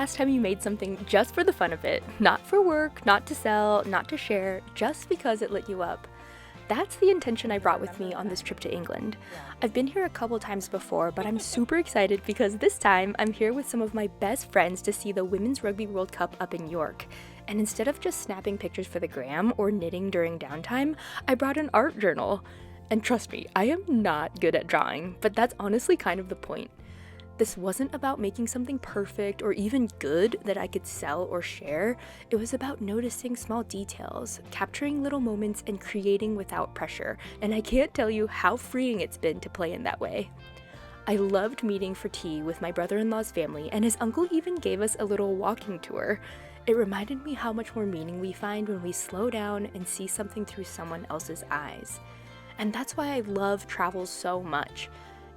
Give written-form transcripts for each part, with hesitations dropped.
last time you made something just for the fun of it? Not for work, not to sell, not to share, just because it lit you up. That's the intention I brought with me on this trip to England. I've been here a couple times before, but I'm super excited because this time I'm here with some of my best friends to see the Women's Rugby World Cup up in York. And instead of just snapping pictures for the gram or knitting during downtime, I brought an art journal. And trust me, I am not good at drawing, but that's honestly kind of the point. This wasn't about making something perfect or even good that I could sell or share. It was about noticing small details, capturing little moments, and creating without pressure. And I can't tell you how freeing it's been to play in that way. I loved meeting for tea with my brother-in-law's family, and his uncle even gave us a little walking tour. It reminded me how much more meaning we find when we slow down and see something through someone else's eyes. And that's why I love travel so much.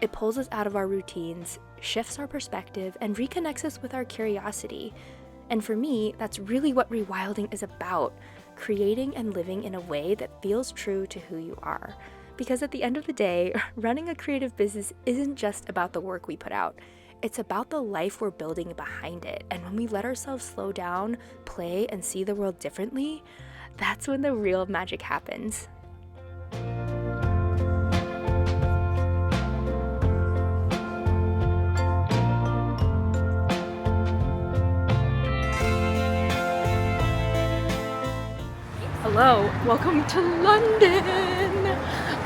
It pulls us out of our routines, shifts our perspective, and reconnects us with our curiosity. And for me, that's really what rewilding is about, creating and living in a way that feels true to who you are. Because at the end of the day, running a creative business isn't just about the work we put out. It's about the life we're building behind it. And when we let ourselves slow down, play, and see the world differently, that's when the real magic happens. Hello, welcome to London!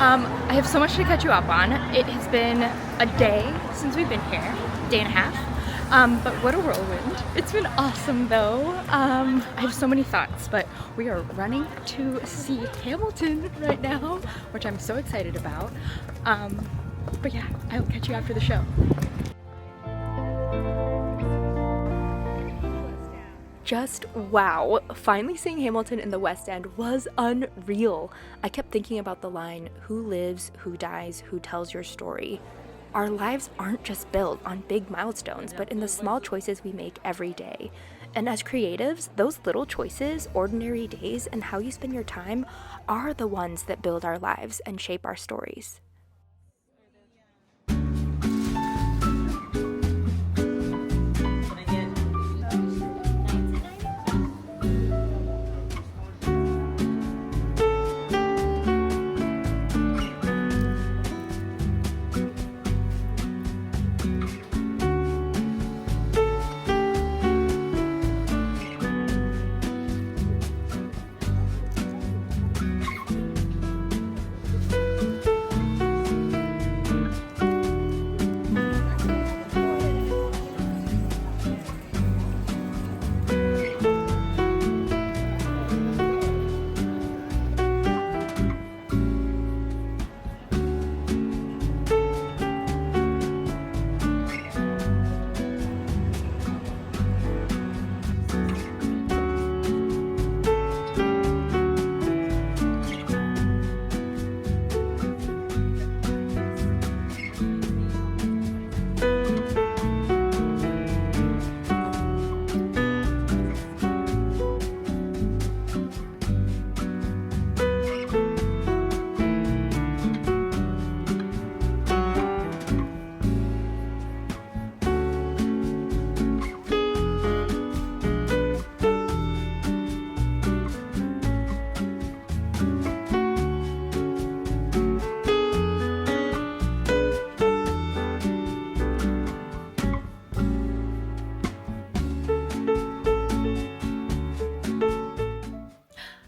I have so much to catch you up on. It has been a day since we've been here, day and a half, but what a whirlwind. It's been awesome though. I have so many thoughts, but we are running to see Hamilton right now, which I'm so excited about. But yeah, I will catch you after the show. Just wow, finally seeing Hamilton in the West End was unreal. I kept thinking about the line, who lives, who dies, who tells your story. Our lives aren't just built on big milestones, but in the small choices we make every day. And as creatives, those little choices, ordinary days, and how you spend your time are the ones that build our lives and shape our stories.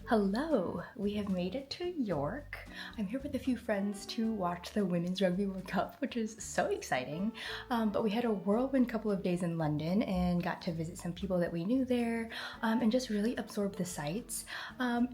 Hello, we have made it to York. I'm here with a few friends to watch the Women's Rugby World Cup, which is so exciting. But we had a whirlwind couple of days in London and got to visit some people that we knew there and just really absorb the sights.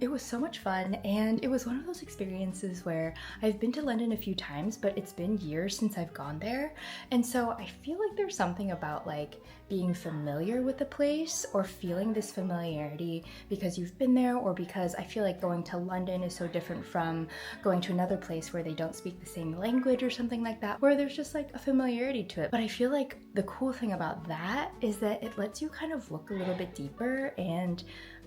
It was so much fun, and it was one of those experiences where I've been to London a few times, but it's been years since I've gone there. And so I feel like there's something about like being familiar with the place or feeling this familiarity because you've been there, or because I feel like going to London is so different from going to another place where they don't speak the same language or something like that, where there's just like a familiarity to it. But I feel like the cool thing about that is that it lets you kind of look a little bit deeper and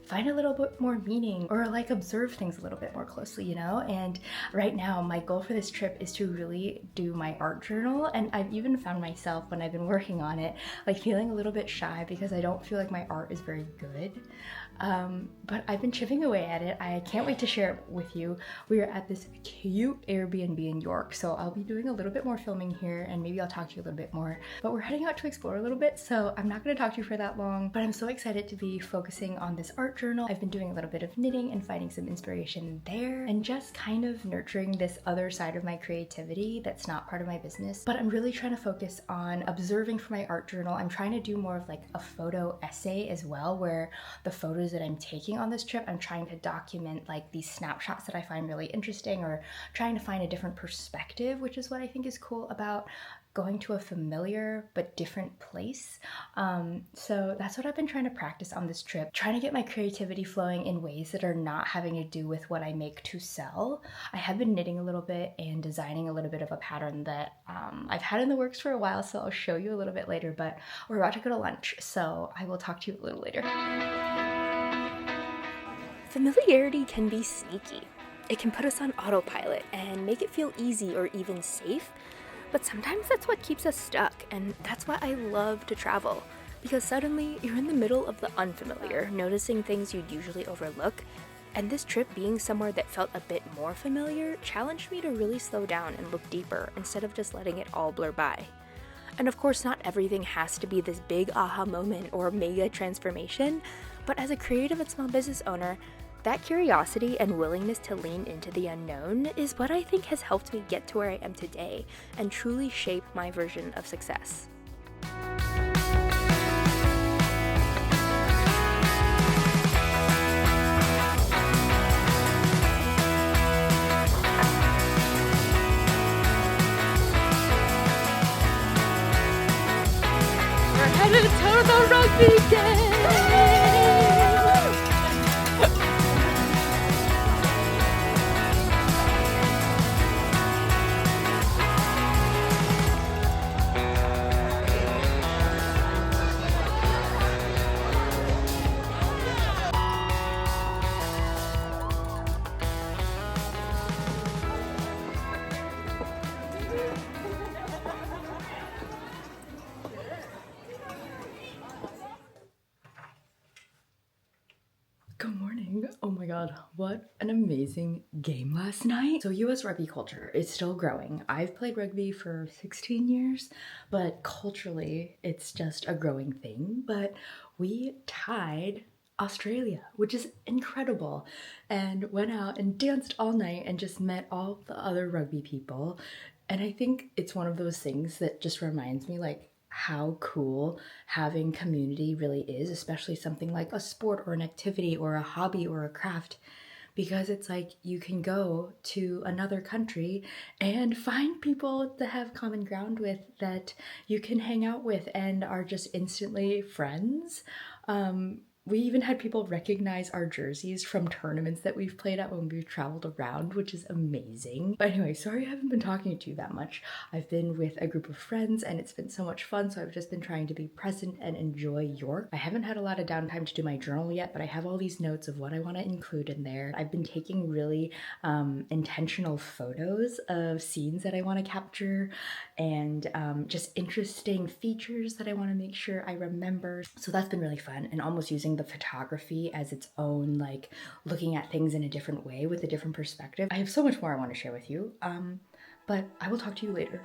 find a little bit more meaning or like observe things a little bit more closely, you know? And right now, my goal for this trip is to really do my art journal. And I've even found myself when I've been working on it, like feeling a little bit shy because I don't feel like my art is very good. But I've been chipping away at it. I can't wait to share it with you. We are at this cute Airbnb in York, so I'll be doing a little bit more filming here and maybe I'll talk to you a little bit more. But we're heading out to explore a little bit, so I'm not going to talk to you for that long, but I'm so excited to be focusing on this art journal. I've been doing a little bit of knitting and finding some inspiration there and just kind of nurturing this other side of my creativity that's not part of my business. But I'm really trying to focus on observing for my art journal. I'm trying to do more of like a photo essay as well, where the photos that I'm taking on this trip, I'm trying to document like these snapshots that I find really interesting, or trying to find a different perspective, which is what I think is cool about going to a familiar but different place. So that's what I've been trying to practice on this trip, trying to get my creativity flowing in ways that are not having to do with what I make to sell. I have been knitting a little bit and designing a little bit of a pattern that I've had in the works for a while, so I'll show you a little bit later, but we're about to go to lunch, so I will talk to you a little later. Familiarity can be sneaky. It can put us on autopilot and make it feel easy or even safe, but sometimes that's what keeps us stuck, and that's why I love to travel, because suddenly you're in the middle of the unfamiliar, noticing things you'd usually overlook, and this trip being somewhere that felt a bit more familiar challenged me to really slow down and look deeper instead of just letting it all blur by. And of course, not everything has to be this big aha moment or mega transformation, but as a creative and small business owner, that curiosity and willingness to lean into the unknown is what I think has helped me get to where I am today and truly shape my version of success. We're headed to the rugby game! Good morning. Oh my god, what an amazing game last night. So US rugby culture is still growing. I've played rugby for 16 years, but culturally it's just a growing thing. But we tied Australia, which is incredible, and went out and danced all night and just met all the other rugby people. And I think it's one of those things that just reminds me like how cool having community really is, especially something like a sport or an activity or a hobby or a craft, because it's like you can go to another country and find people to have common ground with that you can hang out with and are just instantly friends. We even had people recognize our jerseys from tournaments that we've played at when we've traveled around, which is amazing. But anyway, sorry I haven't been talking to you that much. I've been with a group of friends and it's been so much fun, so I've just been trying to be present and enjoy York. I haven't had a lot of downtime to do my journal yet, but I have all these notes of what I want to include in there. I've been taking really intentional photos of scenes that I want to capture and just interesting features that I want to make sure I remember. So that's been really fun, and almost using the photography as its own, like looking at things in a different way with a different perspective. I have so much more I want to share with you, but I will talk to you later.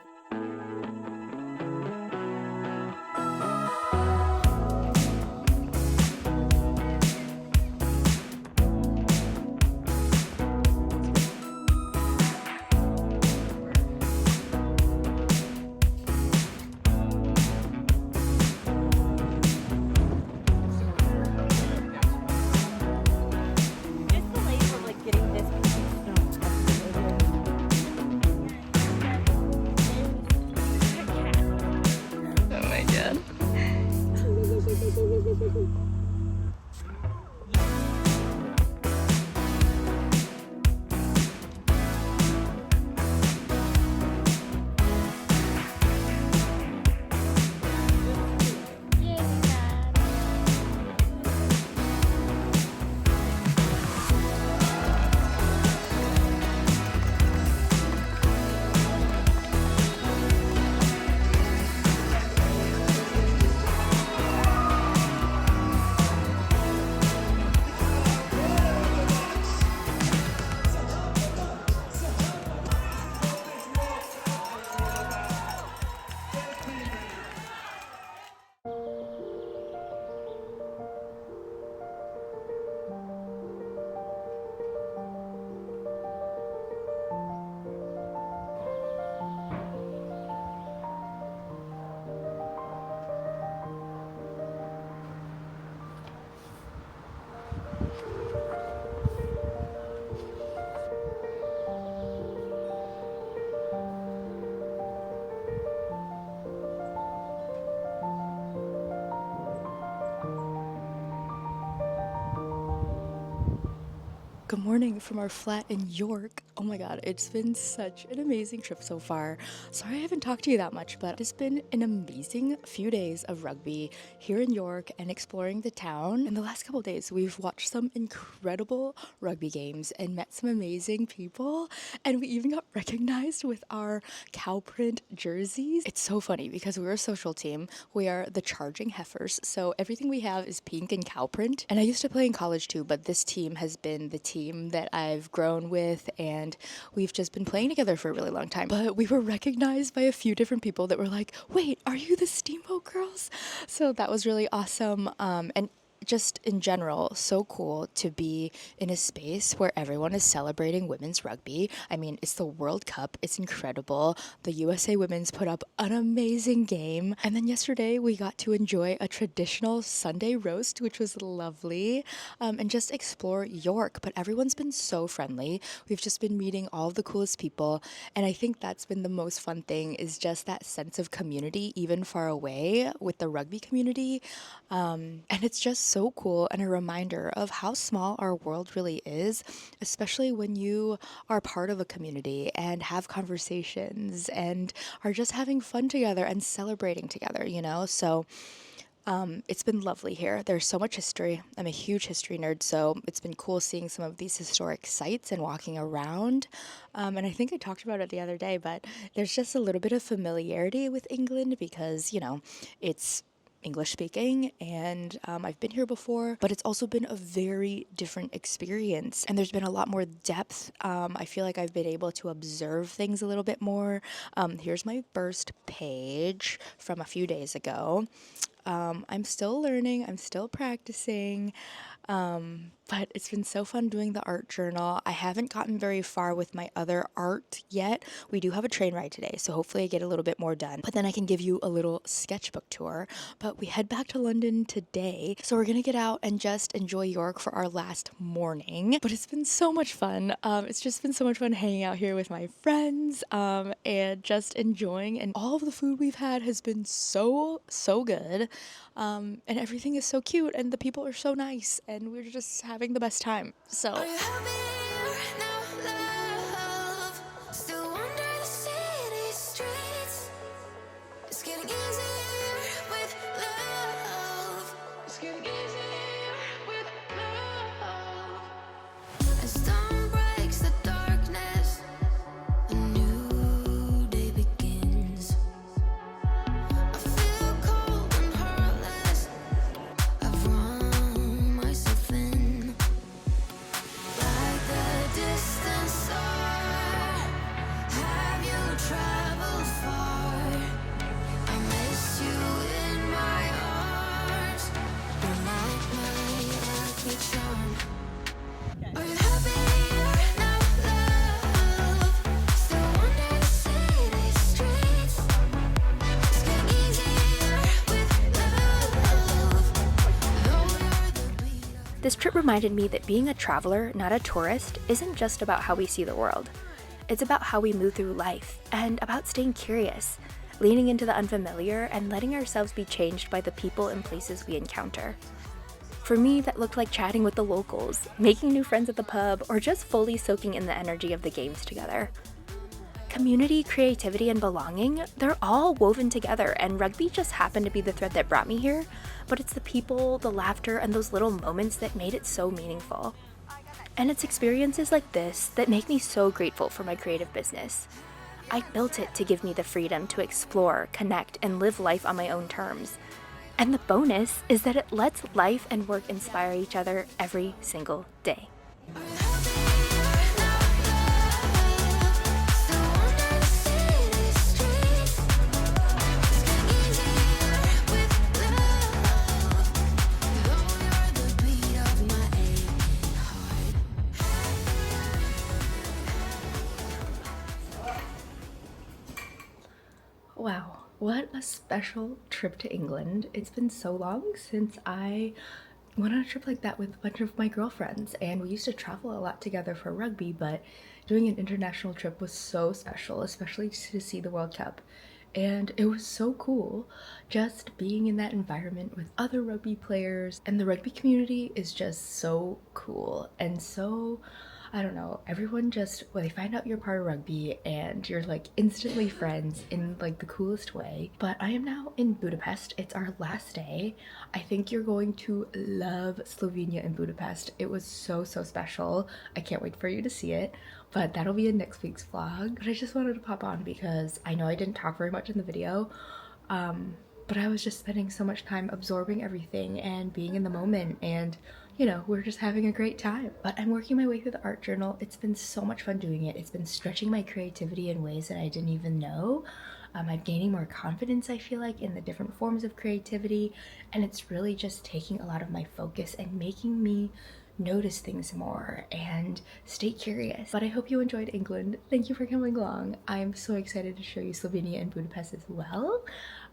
Good morning from our flat in York. Oh my god, it's been such an amazing trip so far. Sorry I haven't talked to you that much, but it's been an amazing few days of rugby here in York and exploring the town. In the last couple days, we've watched some incredible rugby games and met some amazing people, and we even got recognized with our cow print jerseys. It's so funny because we're a social team. We are the Charging Heifers, so everything we have is pink and cow print. And I used to play in college too, but this team has been the team that I've grown with, and we've just been playing together for a really long time. But we were recognized by a few different people that were like, wait, are you the Steamboat Girls? So that was really awesome. And just in general, so cool to be in a space where everyone is celebrating women's rugby. I mean, it's the World Cup. It's incredible. The USA women's put up an amazing game. And then yesterday we got to enjoy a traditional Sunday roast, which was lovely, and just explore York. But everyone's been so friendly. We've just been meeting all of the coolest people. And I think that's been the most fun thing, is just that sense of community, even far away with the rugby community. And it's just so cool and a reminder of how small our world really is, especially when you are part of a community and have conversations and are just having fun together and celebrating together, you know? So it's been lovely here. There's so much history. I'm a huge history nerd, so it's been cool seeing some of these historic sites and walking around. And I think I talked about it the other day, but there's just a little bit of familiarity with England because, you know, it's English speaking, and I've been here before, but it's also been a very different experience, and there's been a lot more depth. I feel like I've been able to observe things a little bit more. Here's my first page from a few days ago. I'm still learning, I'm still practicing, but it's been so fun doing the art journal. I haven't gotten very far with my other art yet. We do have a train ride today, so hopefully I get a little bit more done. But then I can give you a little sketchbook tour. But we head back to London today, so we're gonna get out and just enjoy York for our last morning. But it's been so much fun. It's just been so much fun hanging out here with my friends, and just enjoying. And all of the food we've had has been so good. And everything is so cute, and the people are so nice, and we're just having the best time. So are you happier now, love? Still wander the city streets. It's getting easier with love. It's getting easier with love. As dawn breaks the darkness, a new day begins. I feel cold and heartless. I've run myself thin, like the distant star. Have you traveled far? I miss you in my arms. You're like my lucky charm. Are you happier now, love? Still wander the city streets. It's getting easier with love. Though you're the beat of This trip reminded me that being a traveler, not a tourist, isn't just about how we see the world. It's about how we move through life and about staying curious, leaning into the unfamiliar, and letting ourselves be changed by the people and places we encounter. For me, that looked like chatting with the locals, making new friends at the pub, or just fully soaking in the energy of the games together. Community, creativity, and belonging, they're all woven together, and rugby just happened to be the thread that brought me here, but it's the people, the laughter, and those little moments that made it so meaningful. And it's experiences like this that make me so grateful for my creative business. I built it to give me the freedom to explore, connect, and live life on my own terms. And the bonus is that it lets life and work inspire each other every single day. Wow, what a special trip to England. It's been so long since I went on a trip like that with a bunch of my girlfriends, and we used to travel a lot together for rugby, but doing an international trip was so special, especially to see the World Cup. and it was so cool just being in that environment with other rugby players. And the rugby community is just so cool and so, I don't know, everyone just, when they find out you're part of rugby and you're like instantly friends in like the coolest way. But I am now in Budapest. It's our last day. I think you're going to love Slovenia and Budapest. It was so special. I can't wait for you to see it, but that'll be in next week's vlog. But I just wanted to pop on because I know I didn't talk very much in the video, but I was just spending so much time absorbing everything and being in the moment, and you know, we're just having a great time. But I'm working my way through the art journal. It's been so much fun doing it. It's been stretching my creativity in ways that I didn't even know. I'm gaining more confidence, I feel like, in the different forms of creativity, and it's really just taking a lot of my focus and making me notice things more and stay curious. But I hope you enjoyed England. Thank you for coming along. I'm so excited to show you Slovenia and Budapest as well.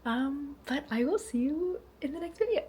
But I will see you in the next video.